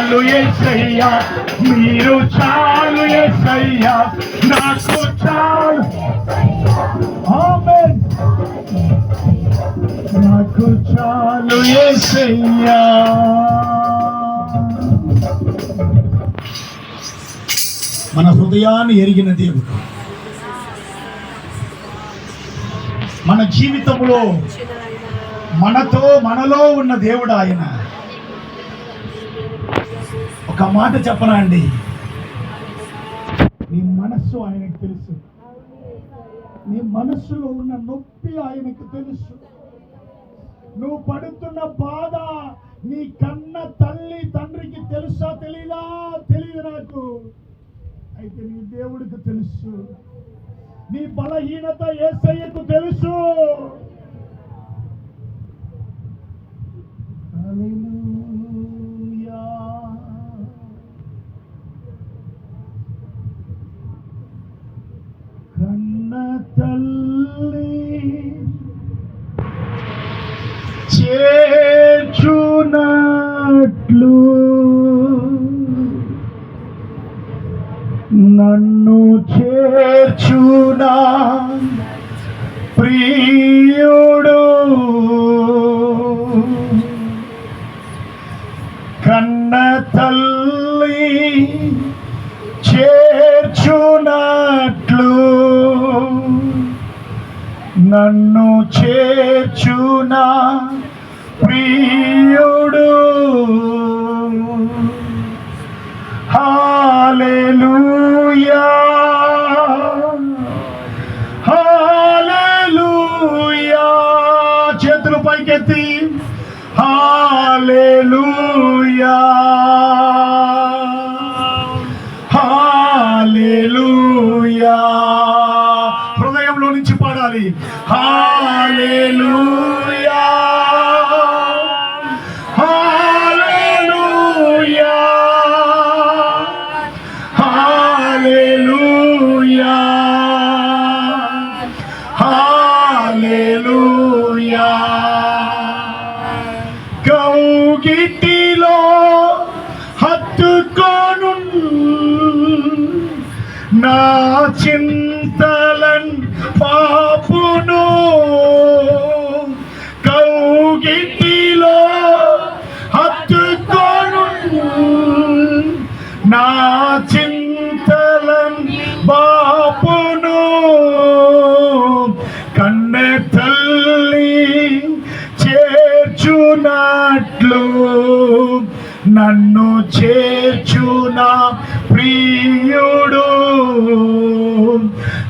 చాలు యేసయ్యా, మీరు చాలు యేసయ్యా, నాకు చాలు. ఆమేన్. నాకు చాలు యేసయ్యా. మన హృదయాన్ని ఎరిగిన దేవుడు, మన జీవితంలో మనలో ఉన్న దేవుడు ఆయన. ఒక మాట చెప్పనా అండి, నీ మనస్సు ఆయనకు తెలుసు, నీ మనస్సులో ఉన్న నొప్పి ఆయనకు తెలుసు, నువ్వు పడుతున్న బాధ నీ కన్న తల్లి తండ్రికి తెలుసా తెలీదా? తెలియదు నాకు. అయితే నీ దేవుడికి తెలుసు. నీ బలహీనత యేసయ్యకు తెలుసు. హల్లెలూయా. కన్న తల్లి చేర్చునట్లు నన్ను చేర్చునా ప్రియుడు, కన్న తల్లి చేర్చునట్లు నన్ను చేర్చునా ప్రియుడు. హల్లెలూయా, హల్లెలూయా. చేతులు పైకెత్తి హల్లెలూయా, హల్లెలూయా. హృదయంలో నుంచి పాడాలి. హల్లెలూయా, హల్లెలూయా, హల్లెలూయా, హల్లెలూయా. కౌగిటిలో హత్తుకొను నా చింతలన్ పాపును, కౌగిటిలో హత్తుకొను నా చింతలన్ బాపును. కన్నె తల్లి చేర్చునట్లు నన్ను చేర్చునా ప్రియుడు,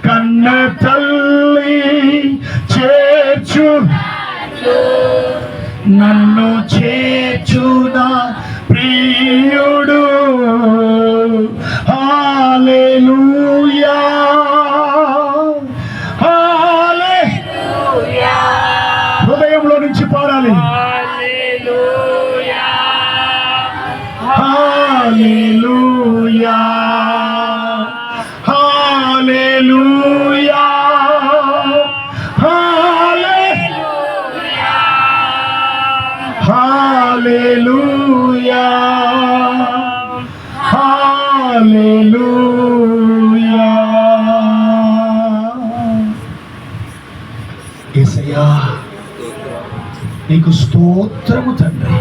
కన్న తల్లి చేర్చు నన్ను చేర్చునా ప్రియుడు. హల్లెలూయా, హల్లెలూయా. హృదయంలో నుంచి పాడాలి. హల్లెలూయా, హల్లెలూయా, హల్లెలూయా, హల్లెలూయా, హల్లెలూయా, హల్లెలూయా. యేసయ్యా, నీకు స్తోత్రము తండ్రి,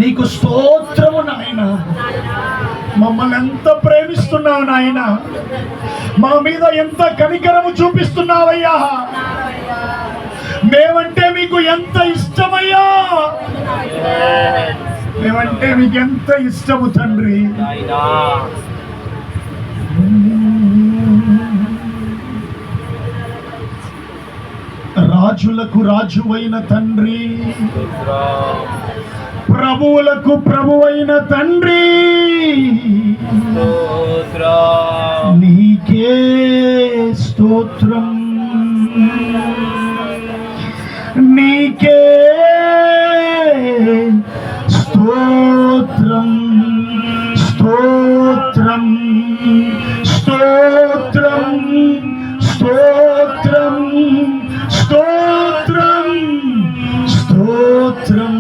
నీకు స్తోత్రము నాయన. మమ్మల్ని ఎంత ప్రేమిస్తున్నావు నాయన, మా మీద ఎంత కనికరము చూపిస్తున్నావయ్యా. మేమంటే మీకు ఎంత ఇష్టమయ్యా, మేమంటే మీకు ఎంత ఇష్టము తండ్రి. రాజులకు రాజువైన తండ్రి, ప్రభువులకు ప్రభువైన తండ్రి, నీకే స్తోత్రం, నీకే స్తోత్రం, స్తోత్రం, స్తోత్రం, స్తోత్రం, స్తోత్రం, స్తోత్రం,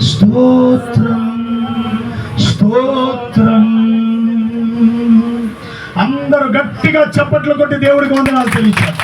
స్తోత్రం. అందరూ గట్టిగా చప్పట్లు కొట్టి దేవుడికి వందనాలు తెలియచారు.